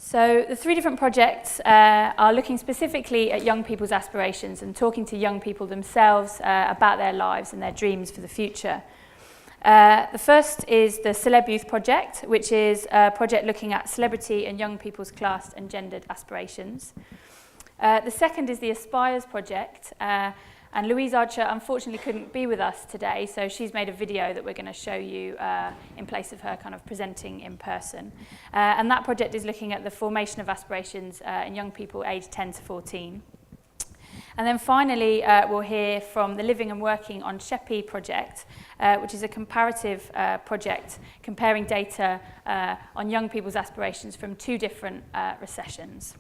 So the three different projects are looking specifically at young people's aspirations and talking to young people themselves about their lives and their dreams for the future. The first is the Celeb Youth Project, which is a project looking at celebrity and young people's class and gendered aspirations. The second is the Aspires Project, and Louise Archer unfortunately couldn't be with us today, so she's made a video that we're going to show you in place of her kind of presenting in person. And that project is looking at the formation of aspirations in young people aged 10 to 14. And then finally, we'll hear from the Living and Working on Sheppey project, which is a comparative project comparing data on young people's aspirations from two different recessions.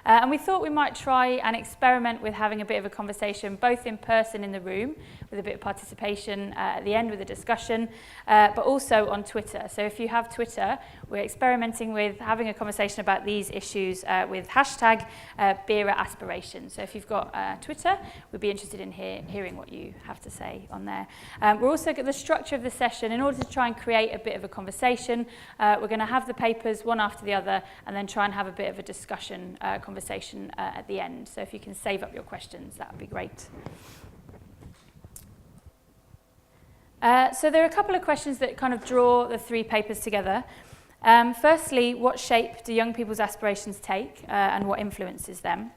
And we thought we might try and experiment with having a bit of a conversation, both in person in the room, with a bit of participation at the end with a discussion, but also on Twitter. So if you have Twitter, we're experimenting with having a conversation about these issues with hashtag BERA Aspiration. So if you've got Twitter, we'd be interested in hearing what you have to say on there. We're also got the structure of the session. In order to try and create a bit of a conversation, we're going to have the papers one after the other, and then try and have a bit of a discussion conversation at the end. So if you can save up your questions, that would be great. So there are a couple of questions that kind of draw the three papers together. Firstly, what shape do young people's aspirations take and what influences them?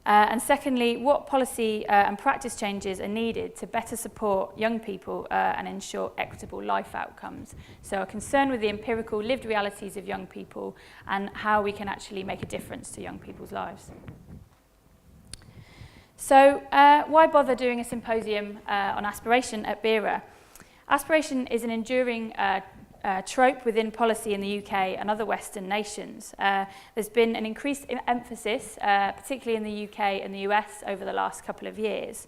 And secondly, what policy and practice changes are needed to better support young people and ensure equitable life outcomes? So a concern with the empirical lived realities of young people and how we can actually make a difference to young people's lives. So why bother doing a symposium on aspiration at BERA? Aspiration is an enduring trope within policy in the UK and other Western nations. There's been an increased emphasis, particularly in the UK and the US, over the last couple of years.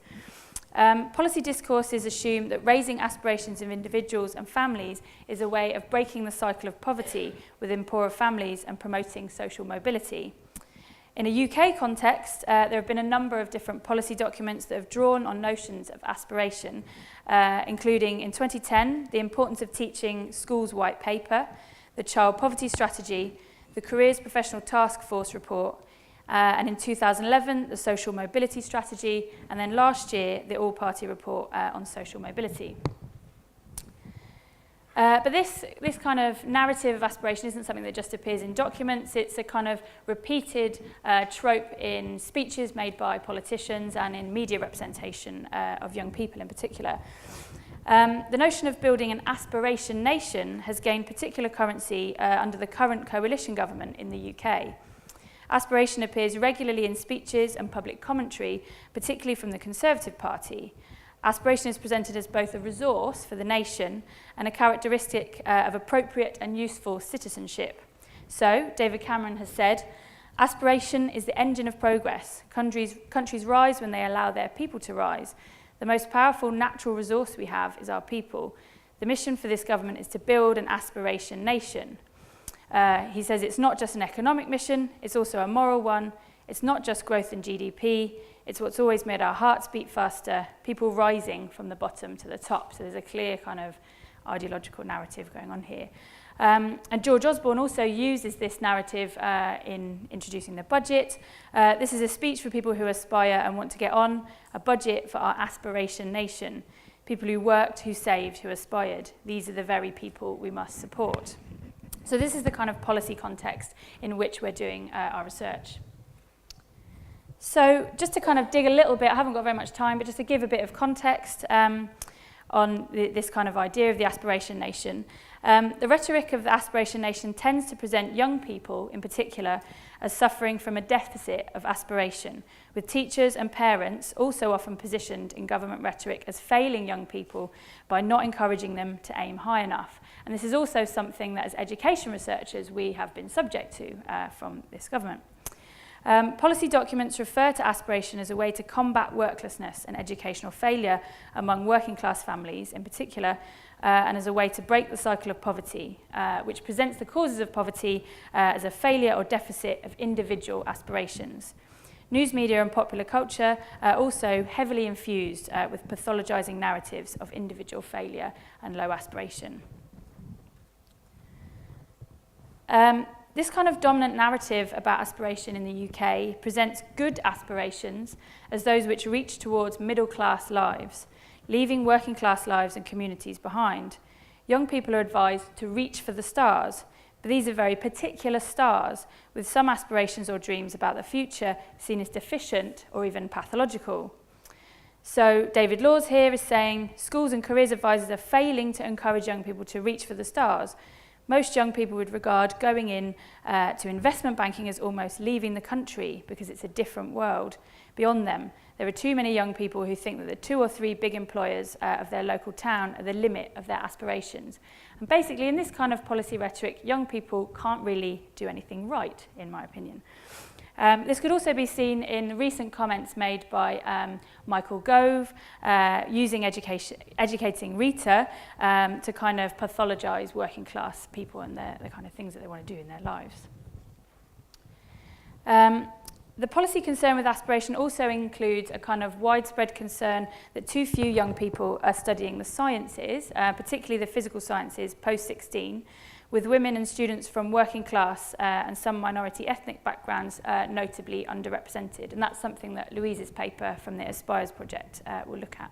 Policy discourses assume that raising aspirations of individuals and families is a way of breaking the cycle of poverty within poorer families and promoting social mobility. In a UK context, there have been a number of different policy documents that have drawn on notions of aspiration, including in 2010, the Importance of Teaching Schools White Paper, the Child Poverty Strategy, the Careers Professional Task Force Report, and in 2011, the Social Mobility Strategy, and then last year, the All-Party Report on Social Mobility. But this kind of narrative of aspiration isn't something that just appears in documents. It's a kind of repeated trope in speeches made by politicians and in media representation of young people in particular. The notion of building an aspiration nation has gained particular currency under the current coalition government in the UK. Aspiration appears regularly in speeches and public commentary, particularly from the Conservative Party. Aspiration is presented as both a resource for the nation and a characteristic of appropriate and useful citizenship. So, David Cameron has said, aspiration is the engine of progress. Countries rise when they allow their people to rise. The most powerful natural resource we have is our people. The mission for this government is to build an aspiration nation. He says it's not just an economic mission, it's also a moral one. It's not just growth in GDP, it's what's always made our hearts beat faster, people rising from the bottom to the top. So there's a clear kind of ideological narrative going on here. And George Osborne also uses this narrative in introducing the budget. This is a speech for people who aspire and want to get on, a budget for our aspiration nation. People who worked, who saved, who aspired. These are the very people we must support. So this is the kind of policy context in which we're doing our research. So just to kind of dig a little bit, I haven't got very much time, but just to give a bit of context on this kind of idea of the aspiration nation. The rhetoric of the aspiration nation tends to present young people in particular as suffering from a deficit of aspiration, with teachers and parents also often positioned in government rhetoric as failing young people by not encouraging them to aim high enough. And this is also something that as education researchers we have been subject to from this government. Policy documents refer to aspiration as a way to combat worklessness and educational failure among working class families in particular, and as a way to break the cycle of poverty, which presents the causes of poverty as a failure or deficit of individual aspirations. News media and popular culture are also heavily infused with pathologizing narratives of individual failure and low aspiration. This kind of dominant narrative about aspiration in the UK presents good aspirations as those which reach towards middle-class lives, leaving working-class lives and communities behind. Young people are advised to reach for the stars, but these are very particular stars, with some aspirations or dreams about the future seen as deficient or even pathological. So David Laws here is saying schools and careers advisors are failing to encourage young people to reach for the stars. Most young people would regard going in to investment banking as almost leaving the country because it's a different world beyond them. There are too many young people who think that the 2 or 3 big employers of their local town are the limit of their aspirations. And basically, in this kind of policy rhetoric, young people can't really do anything right, in my opinion. This could also be seen in recent comments made by Michael Gove, using educating Rita to kind of pathologise working class people and the kind of things that they want to do in their lives. The policy concern with aspiration also includes a kind of widespread concern that too few young people are studying the sciences, particularly the physical sciences, post-16, with women and students from working class and some minority ethnic backgrounds notably underrepresented. And that's something that Louise's paper from the Aspires project will look at.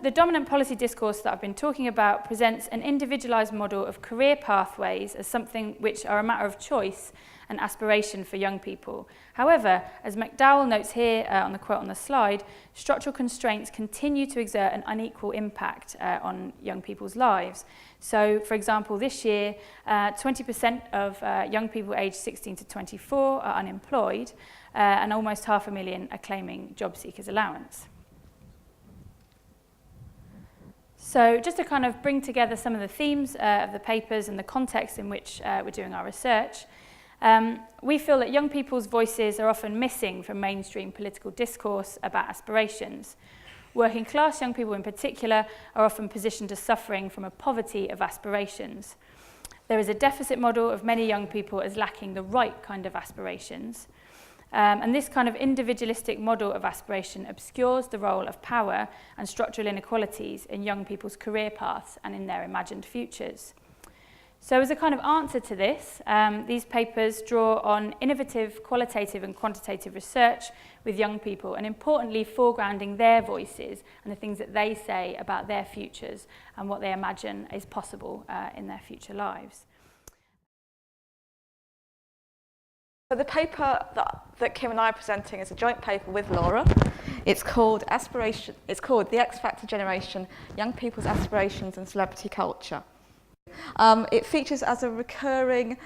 The dominant policy discourse that I've been talking about presents an individualised model of career pathways as something which are a matter of choice and aspiration for young people. However, as McDowell notes here on the quote on the slide, structural constraints continue to exert an unequal impact on young people's lives. So, for example, this year, 20% of young people aged 16 to 24 are unemployed, and almost 500,000 are claiming job seekers allowance. So just to kind of bring together some of the themes of the papers and the context in which we're doing our research, we feel that young people's voices are often missing from mainstream political discourse about aspirations. Working class young people in particular are often positioned as suffering from a poverty of aspirations. There is a deficit model of many young people as lacking the right kind of aspirations. And this kind of individualistic model of aspiration obscures the role of power and structural inequalities in young people's career paths and in their imagined futures. So as a kind of answer to this, these papers draw on innovative qualitative and quantitative research with young people and importantly foregrounding their voices and the things that they say about their futures and what they imagine is possible in their future lives. So the paper that Kim and I are presenting is a joint paper with Laura. It's called Aspiration. It's called The X Factor Generation: Young People's Aspirations and Celebrity Culture. It features as a recurring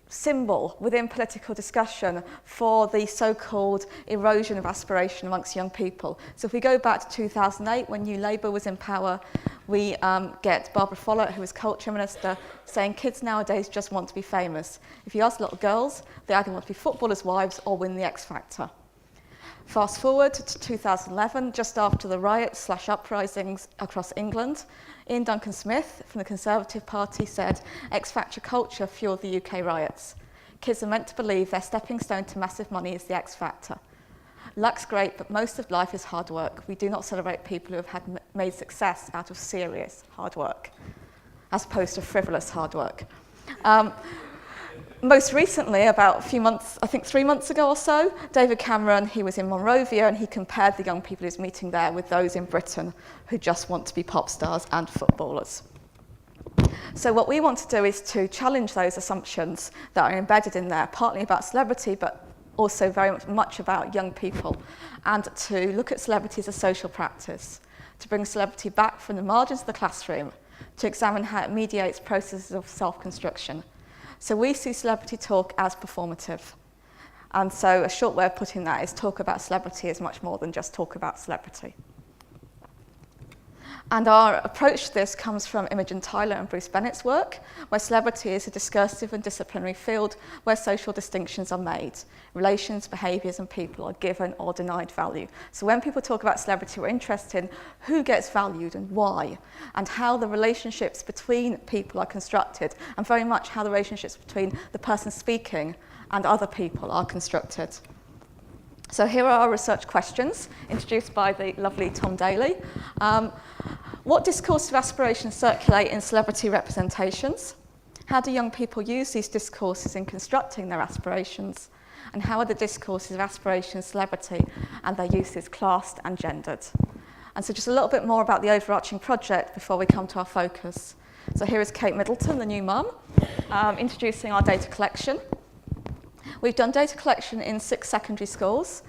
symbol within political discussion for the so-called erosion of aspiration amongst young people. So if we go back to 2008, when New Labour was in power, we get Barbara Follett, who was culture minister, saying kids nowadays just want to be famous. If you ask little girls, they either want to be footballers' wives or win the X Factor. Fast forward to 2011, just after the riots/uprisings across England, Ian Duncan Smith from the Conservative Party said, X Factor culture fueled the UK riots. Kids are meant to believe their stepping stone to massive money is the X Factor. Luck's great, but most of life is hard work. We do not celebrate people who have made success out of serious hard work, as opposed to frivolous hard work. Most recently, about a few months, I think 3 months ago or so, David Cameron, he was in Monrovia and he compared the young people he was meeting there with those in Britain who just want to be pop stars and footballers. So what we want to do is to challenge those assumptions that are embedded in there, partly about celebrity, but also very much about young people, and to look at celebrity as a social practice, to bring celebrity back from the margins of the classroom, to examine how it mediates processes of self-construction. So we see celebrity talk as performative. And so a short way of putting that is talk about celebrity is much more than just talk about celebrity. And our approach to this comes from Imogen Tyler and Bruce Bennett's work, where celebrity is a discursive and disciplinary field where social distinctions are made. Relations, behaviours and people are given or denied value. So when people talk about celebrity, we're interested in who gets valued and why, and how the relationships between people are constructed, and very much how the relationships between the person speaking and other people are constructed. So here are our research questions, introduced by the lovely Tom Daly. What discourses of aspiration circulate in celebrity representations? How do young people use these discourses in constructing their aspirations? And how are the discourses of aspiration and celebrity and their uses classed and gendered? And so just a little bit more about the overarching project before we come to our focus. So here is Kate Middleton, the new mum, introducing our data collection. We've done data collection in 6 secondary schools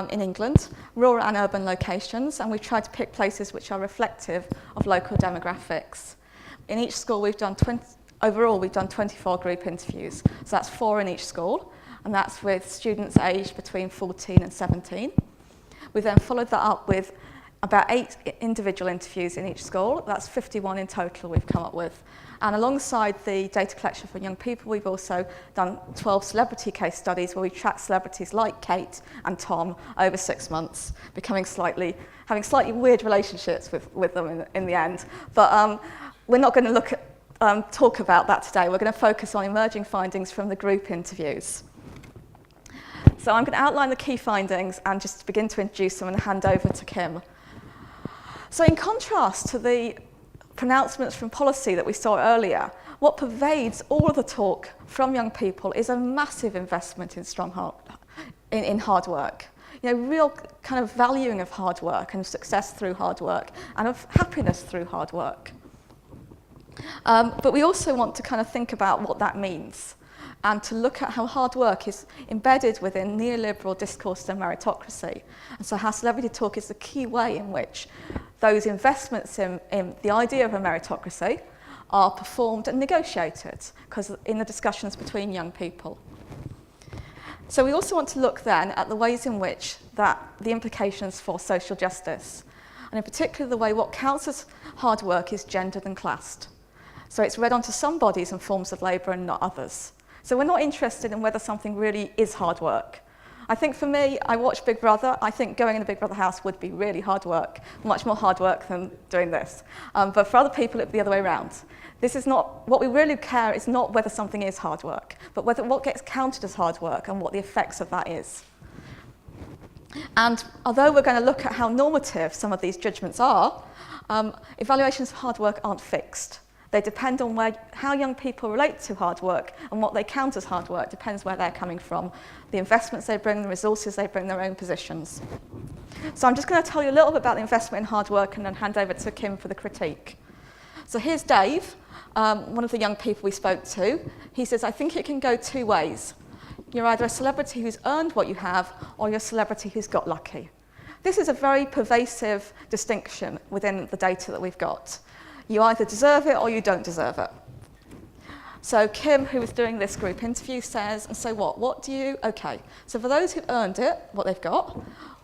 in England, rural and urban locations, and we've tried to pick places which are reflective of local demographics. In each school overall we've done 24 group interviews, so that's 4 in each school, and that's with students aged between 14 and 17. We then followed that up with about 8 individual interviews in each school. That's 51 in total we've come up with. And alongside the data collection for young people, we've also done 12 celebrity case studies where we tracked celebrities like Kate and Tom over 6 months, having slightly weird relationships with them in the end. But we're not going to talk about that today. We're going to focus on emerging findings from the group interviews. So I'm going to outline the key findings and just begin to introduce them and hand over to Kim. So in contrast to the pronouncements from policy that we saw earlier, what pervades all of the talk from young people is a massive investment in hard work. You know, real kind of valuing of hard work and success through hard work and of happiness through hard work. But we also want to kind of think about what that means and to look at how hard work is embedded within neoliberal discourse and meritocracy. And so how celebrity talk is the key way in which those investments in the idea of a meritocracy are performed and negotiated, because in the discussions between young people. So we also want to look then at the ways in which the implications for social justice, and in particular the way what counts as hard work is gendered and classed. So it's read onto some bodies and forms of labour and not others. So we're not interested in whether something really is hard work. I think for me, I watch Big Brother. I think going in the Big Brother house would be really hard work, much more hard work than doing this. But for other people, it'd be the other way around. This is not, what we really care is not whether something is hard work, but what gets counted as hard work and what the effects of that is. And although we're going to look at how normative some of these judgments are, evaluations of hard work aren't fixed. They depend on how young people relate to hard work, and what they count as hard work depends where they're coming from, the investments they bring, the resources they bring, their own positions. So I'm just going to tell you a little bit about the investment in hard work and then hand over to Kim for the critique. So here's Dave, one of the young people we spoke to. He says, I think it can go 2 ways. You're either a celebrity who's earned what you have, or you're a celebrity who's got lucky. This is a very pervasive distinction within the data that we've got. You either deserve it or you don't deserve it. So Kim, who was doing this group interview, says, and so what? What do you, okay. So for those who've earned it, what they've got,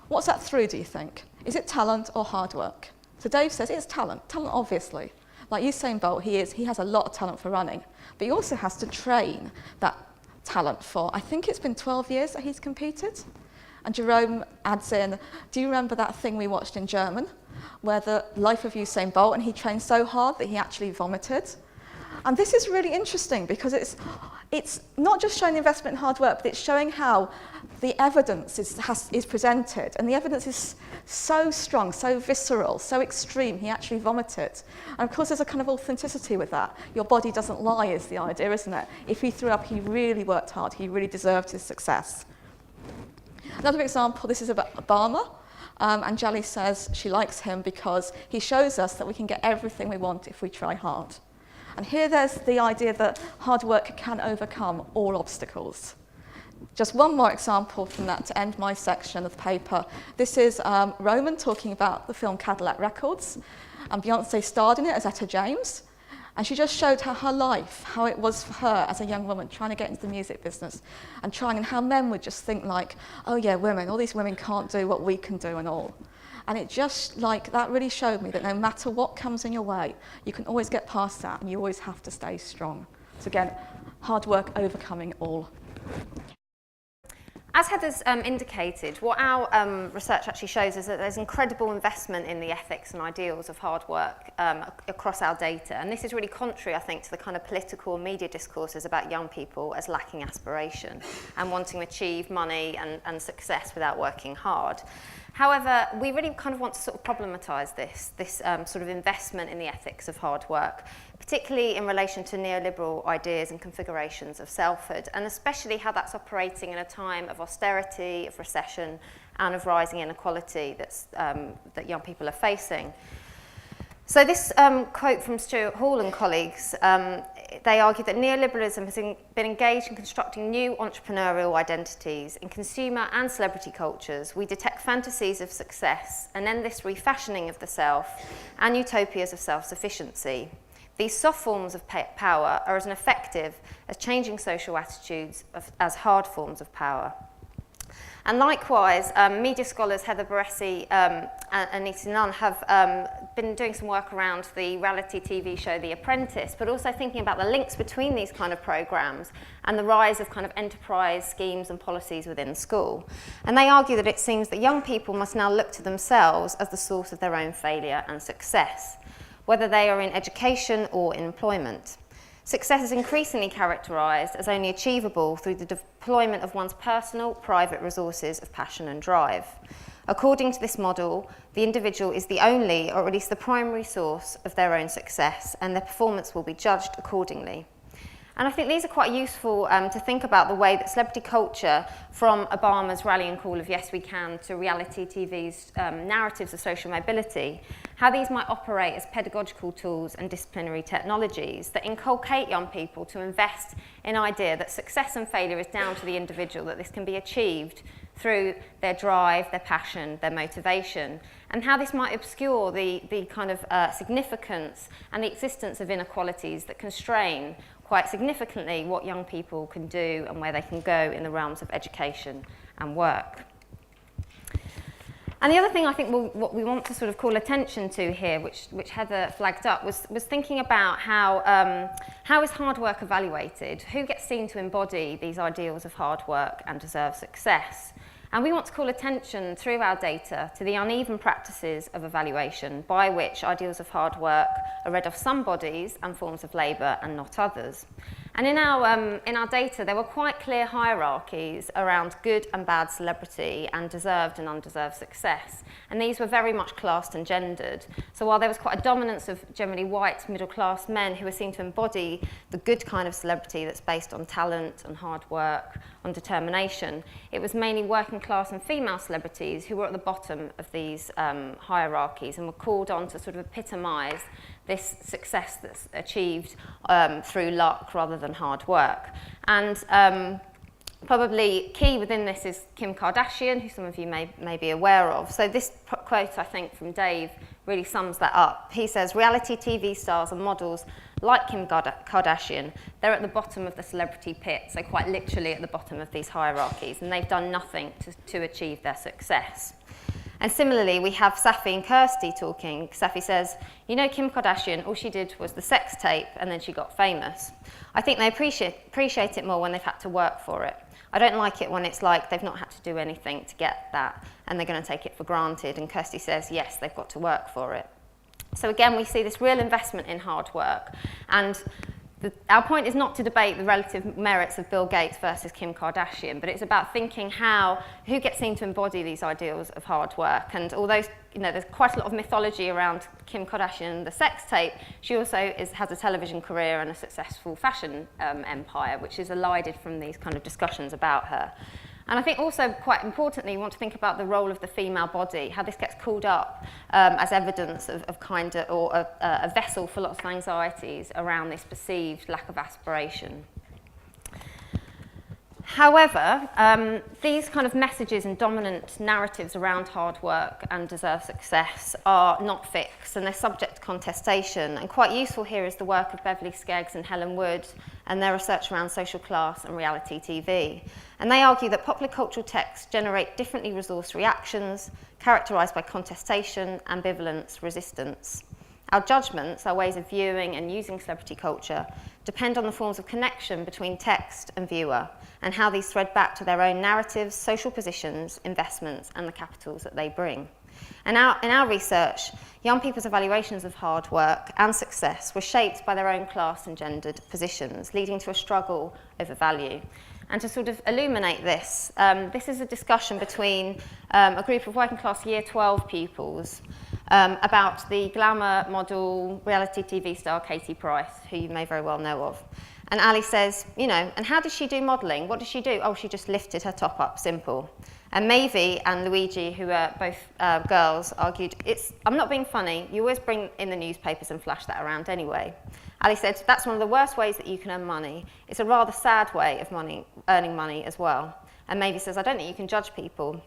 what's that through, do you think? Is it talent or hard work? So Dave says it's talent. Talent, obviously. Like Usain Bolt, he has a lot of talent for running, but he also has to train that talent for, I think it's been 12 years that he's competed. And Jerome adds in, do you remember that thing we watched in German, where the life of Usain Bolt, and he trained so hard that he actually vomited? And this is really interesting because it's not just showing the investment in hard work, but it's showing how the evidence is presented. And the evidence is so strong, so visceral, so extreme, he actually vomited. And of course, there's a kind of authenticity with that. Your body doesn't lie is the idea, isn't it? If he threw up, he really worked hard. He really deserved his success. Another example, this is about Obama. And Jelly says she likes him because he shows us that we can get everything we want if we try hard. And here there's the idea that hard work can overcome all obstacles. Just one more example from that to end my section of the paper. This is Roman talking about the film Cadillac Records. And Beyonce starred in it as Etta James. And she just showed her life, how it was for her as a young woman trying to get into the music business and how men would just think like, oh yeah, women, all these women can't do what we can do and all. And it just that really showed me that no matter what comes in your way, you can always get past that and you always have to stay strong. So again, hard work overcoming all. As Heather's indicated, what our research actually shows is that there's incredible investment in the ethics and ideals of hard work across our data. And this is really contrary, I think, to the kind of political and media discourses about young people as lacking aspiration and wanting to achieve money and success without working hard. However, we really kind of want to sort of problematise this sort of investment in the ethics of hard work, particularly in relation to neoliberal ideas and configurations of selfhood, and especially how that's operating in a time of austerity, of recession, and of rising inequality that young people are facing. So this quote from Stuart Hall and colleagues, they argue that neoliberalism has been engaged in constructing new entrepreneurial identities. In consumer and celebrity cultures, we detect fantasies of success, an endless refashioning of the self, and utopias of self-sufficiency. These soft forms of power are as effective as changing social attitudes as hard forms of power. And likewise, media scholars Heather Baresi and Anita Nunn have been doing some work around the reality TV show The Apprentice, but also thinking about the links between these kind of programs and the rise of kind of enterprise schemes and policies within school. And they argue that it seems that young people must now look to themselves as the source of their own failure and success, whether they are in education or in employment. Success is increasingly characterised as only achievable through the deployment of one's personal, private resources of passion and drive. According to this model, the individual is the only, or at least the primary source of their own success, and their performance will be judged accordingly. And I think these are quite useful to think about the way that celebrity culture, from Obama's rallying call of yes we can to reality TV's narratives of social mobility, how these might operate as pedagogical tools and disciplinary technologies that inculcate young people to invest in an idea that success and failure is down to the individual, that this can be achieved through their drive, their passion, their motivation, and how this might obscure the kind of significance and the existence of inequalities that constrain quite significantly what young people can do and where they can go in the realms of education and work. And the other thing I think what we want to sort of call attention to here, which Heather flagged up, was thinking about how is hard work evaluated? Who gets seen to embody these ideals of hard work and deserve success? And we want to call attention through our data to the uneven practices of evaluation by which ideals of hard work are read off some bodies and forms of labour and not others. And in our data, there were quite clear hierarchies around good and bad celebrity and deserved and undeserved success. And these were very much classed and gendered. So while there was quite a dominance of generally white middle-class men who were seen to embody the good kind of celebrity that's based on talent and hard work, on determination, it was mainly working class and female celebrities who were at the bottom of these hierarchies and were called on to sort of epitomise this success that's achieved through luck rather than hard work. And probably key within this is Kim Kardashian, who some of you may be aware of. So this quote, I think, from Dave really sums that up. He says, reality TV stars and models like Kim Kardashian, they're at the bottom of the celebrity pit, so quite literally at the bottom of these hierarchies, and they've done nothing to achieve their success. And similarly, we have Safi and Kirsty talking. Safi says, you know, Kim Kardashian, all she did was the sex tape and then she got famous. I think they appreciate it more when they've had to work for it. I don't like it when it's like they've not had to do anything to get that and they're going to take it for granted. And Kirsty says, yes, they've got to work for it. So again, we see this real investment in hard work. And our point is not to debate the relative merits of Bill Gates versus Kim Kardashian, but it's about thinking who gets seen to embody these ideals of hard work. And although there's quite a lot of mythology around Kim Kardashian and the sex tape, she also has a television career and a successful fashion empire, which is elided from these kind of discussions about her. And I think also, quite importantly, we want to think about the role of the female body, how this gets called up as evidence of a vessel for lots of anxieties around this perceived lack of aspiration. However, these kind of messages and dominant narratives around hard work and deserved success are not fixed, and they're subject to contestation. And quite useful here is the work of Beverly Skeggs and Helen Wood and their research around social class and reality TV. And they argue that popular cultural texts generate differently resourced reactions, characterised by contestation, ambivalence, resistance. Our judgments, our ways of viewing and using celebrity culture, depend on the forms of connection between text and viewer, and how these thread back to their own narratives, social positions, investments, and the capitals that they bring. And in our research, young people's evaluations of hard work and success were shaped by their own class and gendered positions, leading to a struggle over value. And to sort of illuminate this, this is a discussion between a group of working class Year 12 pupils about the glamour model reality TV star Katie Price, who you may very well know of. And Ali says, you know, and how does she do modelling? What does she do? Oh, she just lifted her top up, simple. And Maeve and Luigi, who are both girls, argued, I'm not being funny, you always bring in the newspapers and flash that around anyway. Ali said, that's one of the worst ways that you can earn money. It's a rather sad way of earning money as well. And Maeve says, I don't think you can judge people.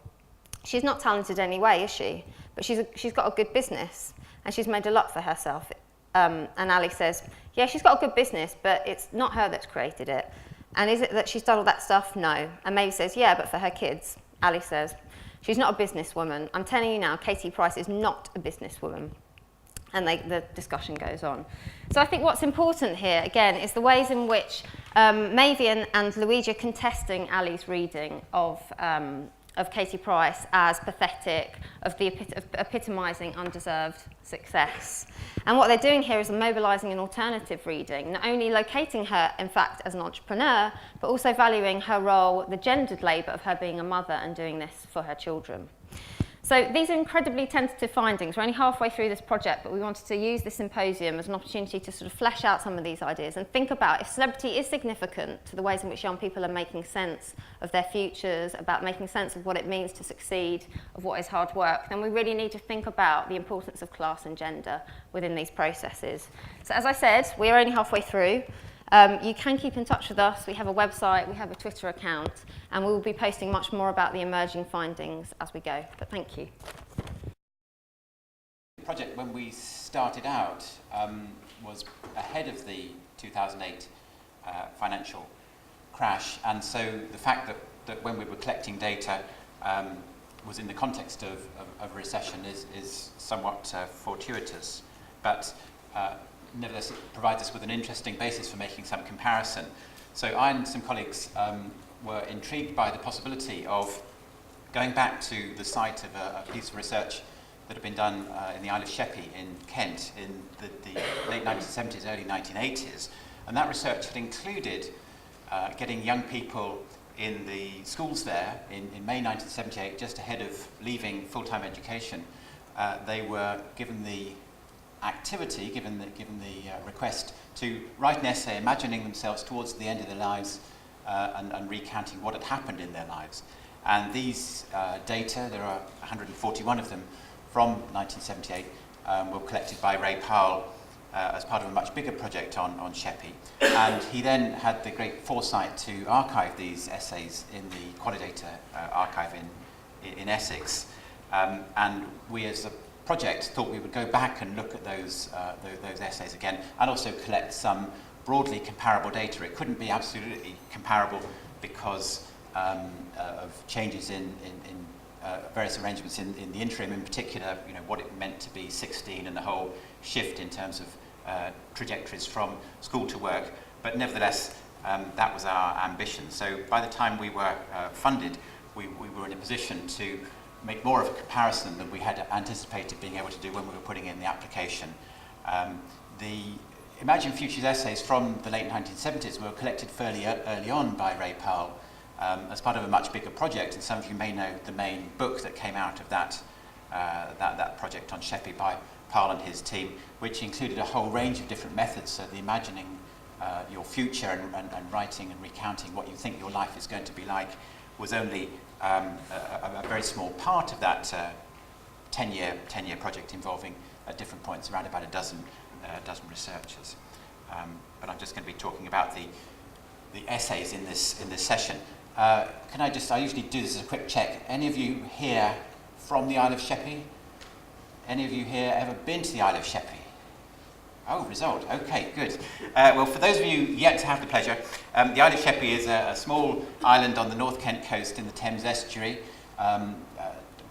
She's not talented anyway, is she? But she's got a good business, and she's made a lot for herself. And Ali says, yeah, she's got a good business, but it's not her that's created it. And is it that she's done all that stuff? No. And Maeve says, yeah, but for her kids. Ali says, she's not a businesswoman. I'm telling you now, Katie Price is not a businesswoman. And the discussion goes on. So I think what's important here, again, is the ways in which Maeve and Luigi are contesting Ali's reading of Katie Price as pathetic, of epitomising undeserved success. And what they're doing here is mobilising an alternative reading, not only locating her, in fact, as an entrepreneur, but also valuing her role, the gendered labour of her being a mother and doing this for her children. So these are incredibly tentative findings. We're only halfway through this project, but we wanted to use the symposium as an opportunity to sort of flesh out some of these ideas and think about if celebrity is significant to the ways in which young people are making sense of their futures, about making sense of what it means to succeed, of what is hard work, then we really need to think about the importance of class and gender within these processes. So as I said, we're only halfway through. You can keep in touch with us. We have a website, we have a Twitter account, and we will be posting much more about the emerging findings as we go. But thank you. The project, when we started out, was ahead of the 2008 financial crash, and so the fact that when we were collecting data was in the context of recession is somewhat fortuitous. But nevertheless, it provides us with an interesting basis for making some comparison. So I and some colleagues were intrigued by the possibility of going back to the site of a piece of research that had been done in the Isle of Sheppey in Kent in the late 1970s, early 1980s. And that research had included getting young people in the schools there in May 1978, just ahead of leaving full-time education. They were given the activity, given the request to write an essay imagining themselves towards the end of their lives and recounting what had happened in their lives. And these data, there are 141 of them from 1978, were collected by Ray Powell as part of a much bigger project on Sheppey. And he then had the great foresight to archive these essays in the Qualidata archive in Essex. And we as a project thought we would go back and look at those essays again and also collect some broadly comparable data. It couldn't be absolutely comparable because of changes in various arrangements in the interim, in particular, you know, what it meant to be 16 and the whole shift in terms of trajectories from school to work. But nevertheless, that was our ambition. So by the time we were funded, we were in a position to make more of a comparison than we had anticipated being able to do when we were putting in the application. The Imagine Futures essays from the late 1970s were collected fairly early on by Ray Powell as part of a much bigger project, and some of you may know the main book that came out of that project on Sheppey by Powell and his team, which included a whole range of different methods. So the imagining your future and writing and recounting what you think your life is going to be like was only a very small part of that 10-year project involving at different points around about a dozen researchers. But I'm just going to be talking about the essays in this session. Can I usually do this as a quick check. Any of you here from the Isle of Sheppey? Any of you here ever been to the Isle of Sheppey? Oh, result. Okay, good. Well, for those of you yet to have the pleasure, the Isle of Sheppey is a small island on the North Kent coast in the Thames estuary.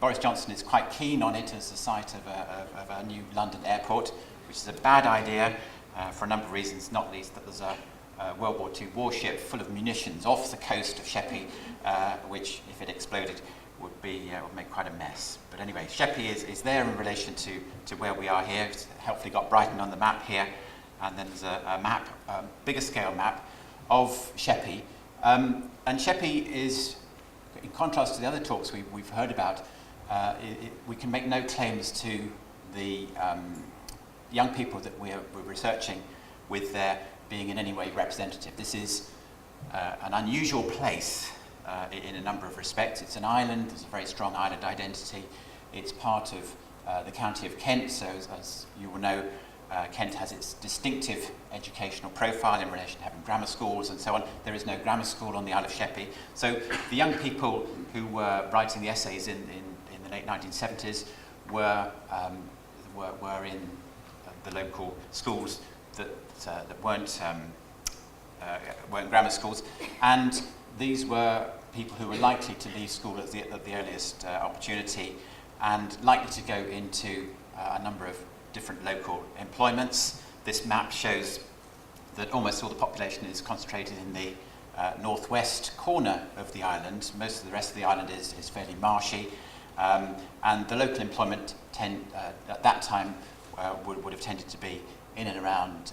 Boris Johnson is quite keen on it as the site of a new London airport, which is a bad idea for a number of reasons, not least that there's a World War II warship full of munitions off the coast of Sheppey, which, if it exploded, would make quite a mess. But anyway, Sheppey is there in relation to where we are here. It's helpfully got Brighton on the map here, and then there's a map, bigger scale map of Sheppey And Sheppey is, in contrast to the other talks we've heard about, we can make no claims to the young people that we're researching with their being in any way representative. This is an unusual place in a number of respects. It's an island, there's a very strong island identity. It's part of the county of Kent, so as you will know, Kent has its distinctive educational profile in relation to having grammar schools and so on. There is no grammar school on the Isle of Sheppey. So the young people who were writing the essays in the late 1970s were in the local schools that weren't grammar schools, and these were people who were likely to leave school at the earliest opportunity and likely to go into a number of different local employments. This map shows that almost all the population is concentrated in the northwest corner of the island. Most of the rest of the island is fairly marshy, and the local employment at that time would have tended to be in and around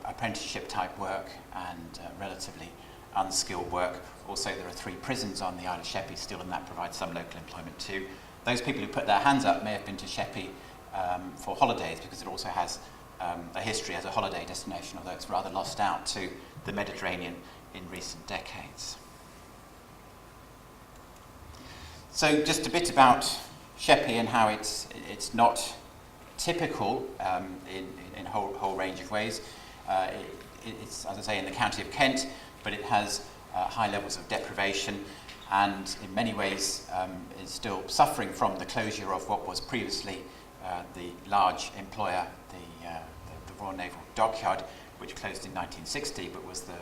apprenticeship type work and relatively unskilled work. Also, there are 3 prisons on the Isle of Sheppey still, and that provides some local employment too. Those people who put their hands up may have been to Sheppey for holidays, because it also has a history as a holiday destination, although it's rather lost out to the Mediterranean in recent decades. So just a bit about Sheppey and how it's not typical in a whole range of ways. It's, as I say, in the county of Kent, but it has high levels of deprivation, and in many ways is still suffering from the closure of what was previously the large employer, the Royal Naval Dockyard, which closed in 1960, but was the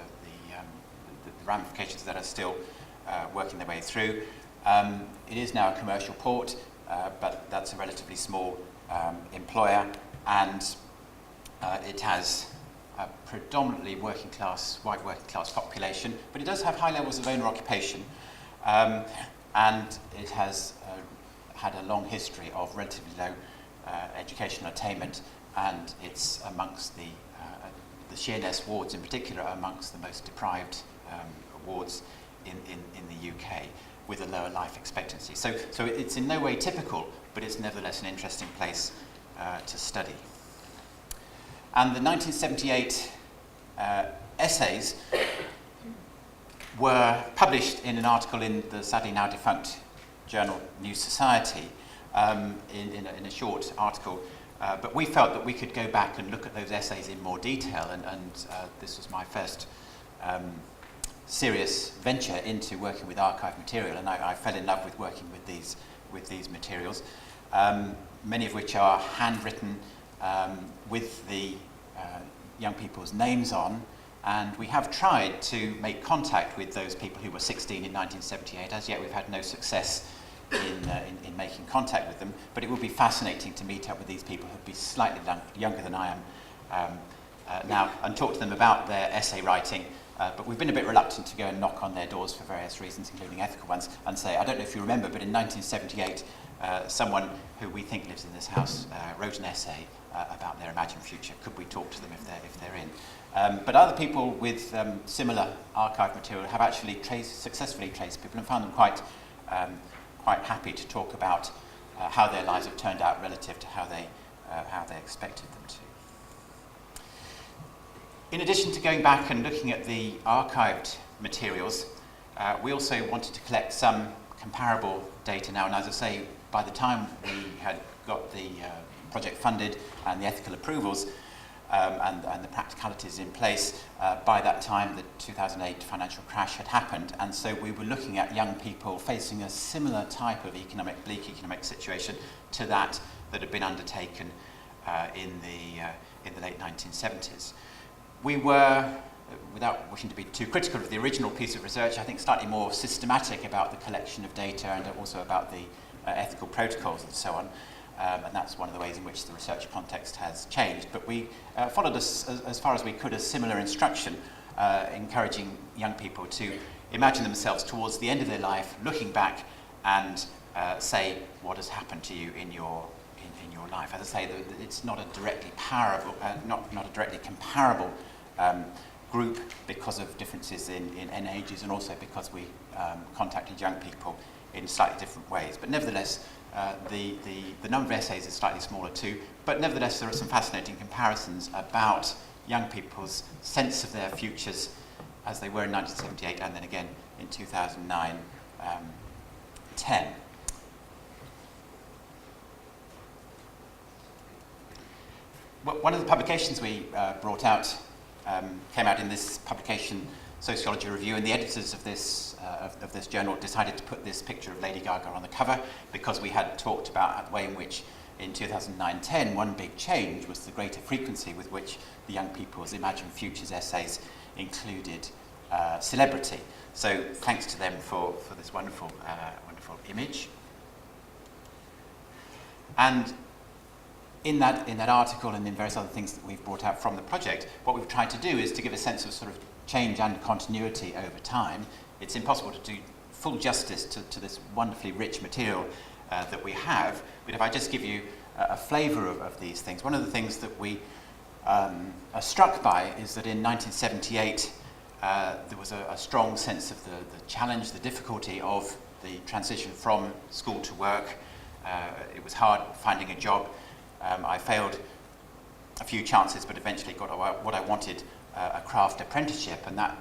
ramifications that are still working their way through. It is now a commercial port, but that's a relatively small employer, and it has a predominantly white working class population, but it does have high levels of owner occupation, and it has had a long history of relatively low educational attainment, and it's amongst the Sheerness wards in particular, amongst the most deprived wards in the UK, with a lower life expectancy. So it's in no way typical, but it's nevertheless an interesting place to study. And the 1978 essays were published in an article in the sadly now defunct journal New Society, in a short article. But we felt that we could go back and look at those essays in more detail, and this was my first serious venture into working with archive material, and I fell in love with working with these materials, many of which are handwritten with the young people's names on, and we have tried to make contact with those people who were 16 in 1978. As yet we've had no success in making contact with them, but it would be fascinating to meet up with these people who'd be slightly younger than I am now, and talk to them about their essay writing. But we've been a bit reluctant to go and knock on their doors for various reasons, including ethical ones, and say, I don't know if you remember, but in 1978, someone who we think lives in this house wrote an essay about their imagined future. Could we talk to them if they're in? But other people with similar archive material have actually successfully traced people and found them quite happy to talk about how their lives have turned out relative to how they expected them to. In addition to going back and looking at the archived materials, we also wanted to collect some comparable data now. And as I say, by the time we had got the project funded and the ethical approvals and the practicalities in place, by that time the 2008 financial crash had happened. And so we were looking at young people facing a similar type of bleak economic situation to that had been undertaken in the late 1970s. We were, without wishing to be too critical of the original piece of research, I think slightly more systematic about the collection of data and also about the ethical protocols and so on. And that's one of the ways in which the research context has changed. But we followed as far as we could a similar instruction, encouraging young people to imagine themselves towards the end of their life, looking back and say what has happened to you in your life. As I say, it's not a directly comparable group because of differences in ages, and also because we contacted young people in slightly different ways. But nevertheless, the number of essays is slightly smaller too, but nevertheless there are some fascinating comparisons about young people's sense of their futures as they were in 1978 and then again in 2009-10. One of the publications we brought out came out in this publication, Sociology Review, and the editors of this journal decided to put this picture of Lady Gaga on the cover because we had talked about the way in which in 2009-10 one big change was the greater frequency with which the young people's Imagine Futures essays included celebrity. So thanks to them for this wonderful image. And in that article and in various other things that we've brought out from the project, what we've tried to do is to give a sense of sort of change and continuity over time. It's impossible to do full justice to this wonderfully rich material that we have, but if I just give you a flavour of these things, one of the things that we are struck by is that in 1978 there was a strong sense of the challenge, the difficulty of the transition from school to work. It was hard finding a job. I failed a few chances, but eventually got what I wanted, a craft apprenticeship, and that,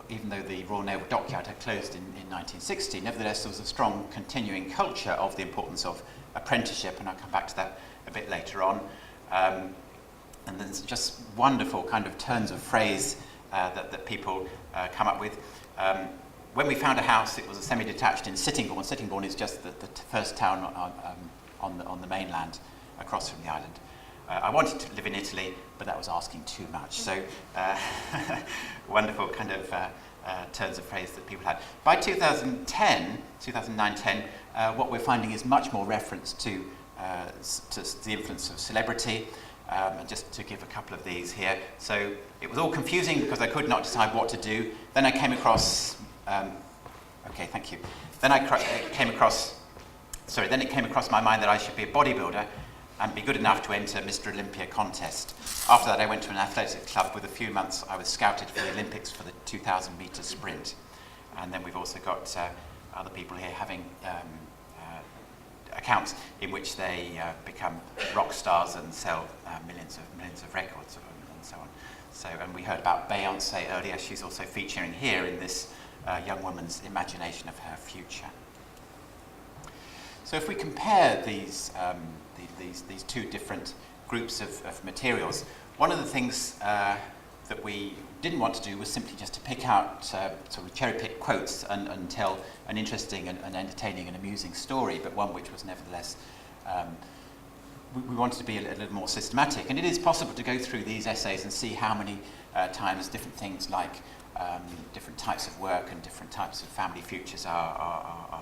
even though the Royal Naval Dockyard had closed in 1960, nevertheless there was a strong continuing culture of the importance of apprenticeship, and I'll come back to that a bit later on. And there's just wonderful kind of turns of phrase that people come up with. When we found a house, it was a semi-detached in Sittingbourne. Sittingbourne is just the first town on the mainland across from the island. I wanted to live in Italy, but that was asking too much. So wonderful kind of turns of phrase that people had. By 2009-10, what we're finding is much more reference to the influence of celebrity. And just to give a couple of these here. So it was all confusing because I could not decide what to do. Then I came across, okay, thank you. Then it came across my mind that I should be a bodybuilder and be good enough to enter Mr. Olympia contest. After that, I went to an athletic club. With a few months, I was scouted for the Olympics for the 2,000-metre sprint. And then we've also got other people here having accounts in which they become rock stars and sell millions of records and so on. So, and we heard about Beyonce earlier. She's also featuring here in this young woman's imagination of her future. So if we compare these two different groups of materials, one of the things that we didn't want to do was simply just to pick out sort of cherry-pick quotes and tell an interesting and entertaining and amusing story, but one which was nevertheless, we wanted to be a little more systematic. And it is possible to go through these essays and see how many times different things like different types of work and different types of family futures are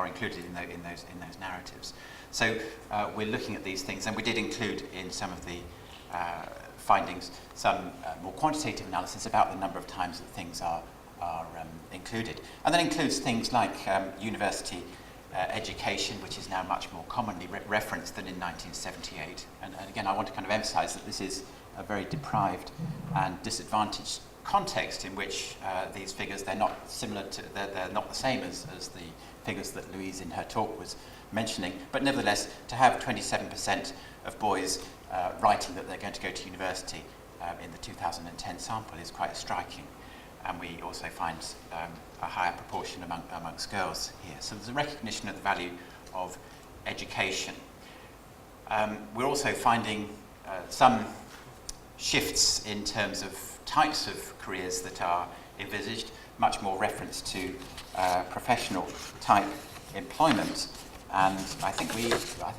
included in those narratives. So we're looking at these things, and we did include in some of the findings some more quantitative analysis about the number of times that things are included. And that includes things like university education, which is now much more commonly referenced than in 1978. And again, I want to kind of emphasize that this is a very deprived and disadvantaged context in which these figures, they're not the same as the figures that Louise in her talk was mentioning, but nevertheless, to have 27% of boys writing that they're going to go to university in the 2010 sample is quite striking. And we also find a higher proportion amongst girls here. So there's a recognition of the value of education. We're also finding some shifts in terms of types of careers that are envisaged, much more reference to professional type employment. And I think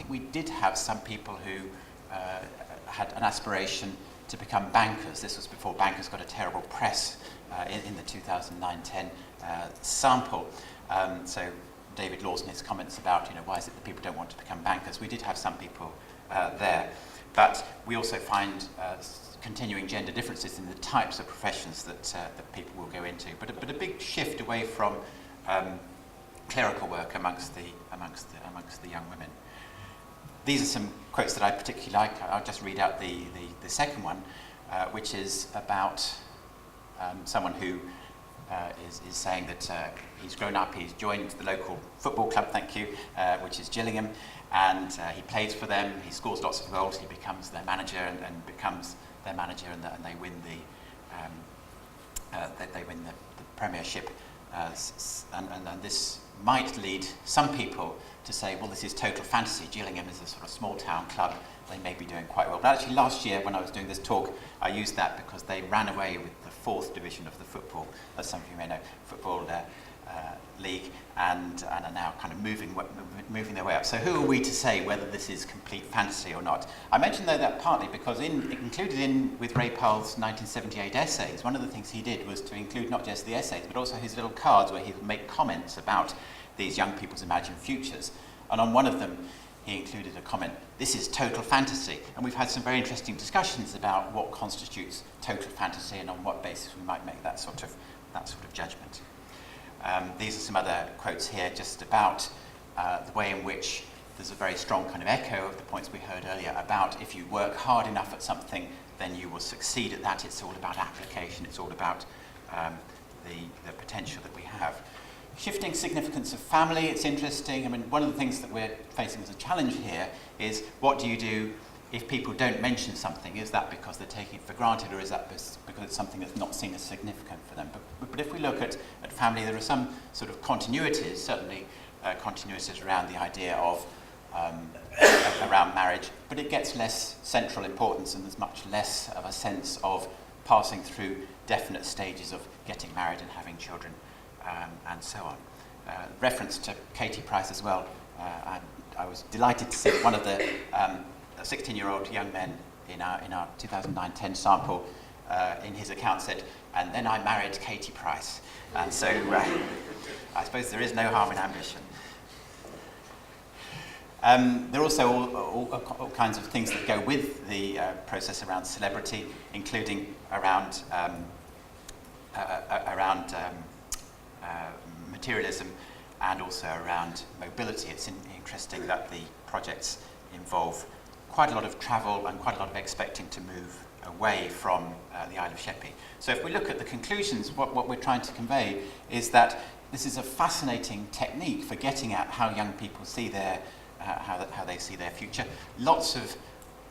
we did have some people who had an aspiration to become bankers. This was before bankers got a terrible press in the 2009-10 sample. So David Laws in his comments about, why is it that people don't want to become bankers? We did have some people there. But we also find continuing gender differences in the types of professions that people will go into. But a big shift away from clerical work amongst the young women. These are some quotes that I particularly like. I'll just read out the second one. which is about someone who is saying that he's grown up, he's joined the local football club, thank you, which is Gillingham, and he plays for them, he scores lots of goals, he becomes their manager and becomes their manager, and they win the Premiership, and this might lead some people to say, well, this is total fantasy. Gillingham is a sort of small town club, they may be doing quite well. But actually last year when I was doing this talk, I used that because they ran away with the 4th division of the football, as some of you may know, football league, and are now kind of moving their way up. So who are we to say whether this is complete fantasy or not? I mentioned though that partly because included with Ray Powell's 1978 essays, one of the things he did was to include not just the essays, but also his little cards where he would make comments about these young people's imagined futures. And on one of them, he included a comment, this is total fantasy. And we've had some very interesting discussions about what constitutes total fantasy and on what basis we might make that sort of judgment. These are some other quotes here just about the way in which there's a very strong kind of echo of the points we heard earlier about if you work hard enough at something, then you will succeed at that. It's all about application. It's all about the potential that we have. Shifting significance of family, it's interesting. I mean, one of the things that we're facing as a challenge here is what do you do if people don't mention something? Is that because they're taking it for granted, or is that because it's something that's not seen as significant for them? But if we look at family, there are some sort of continuities, certainly continuities around the idea of around marriage, but it gets less central importance and there's much less of a sense of passing through definite stages of getting married and having children. And so on. Reference to Katie Price as well. I was delighted to see one of the 16-year-old young men in our 2009-10 sample in his account said, and then I married Katie Price. And so I suppose there is no harm in ambition. There are also all kinds of things that go with the process around celebrity, including around materialism and also around mobility. It's interesting that the projects involve quite a lot of travel and quite a lot of expecting to move away from the Isle of Sheppey. So if we look at the conclusions, what we're trying to convey is that this is a fascinating technique for getting at how young people see their, how they see their future. Lots of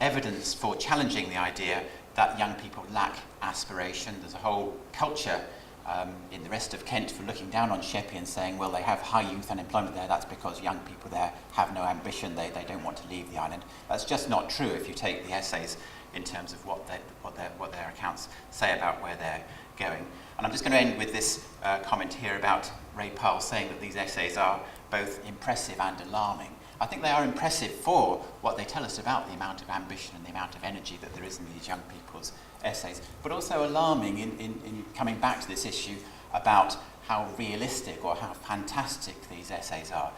evidence for challenging the idea that young people lack aspiration. There's a whole culture in the rest of Kent for looking down on Sheppey and saying, well, they have high youth unemployment there, that's because young people there have no ambition, they don't want to leave the island. That's just not true if you take the essays in terms of what their accounts say about where they're going. And I'm just going to end with this comment here about Ray Powell saying that these essays are both impressive and alarming. I think they are impressive for what they tell us about the amount of ambition and the amount of energy that there is in these young people's essays, but also alarming in coming back to this issue about how realistic or how fantastic these essays are.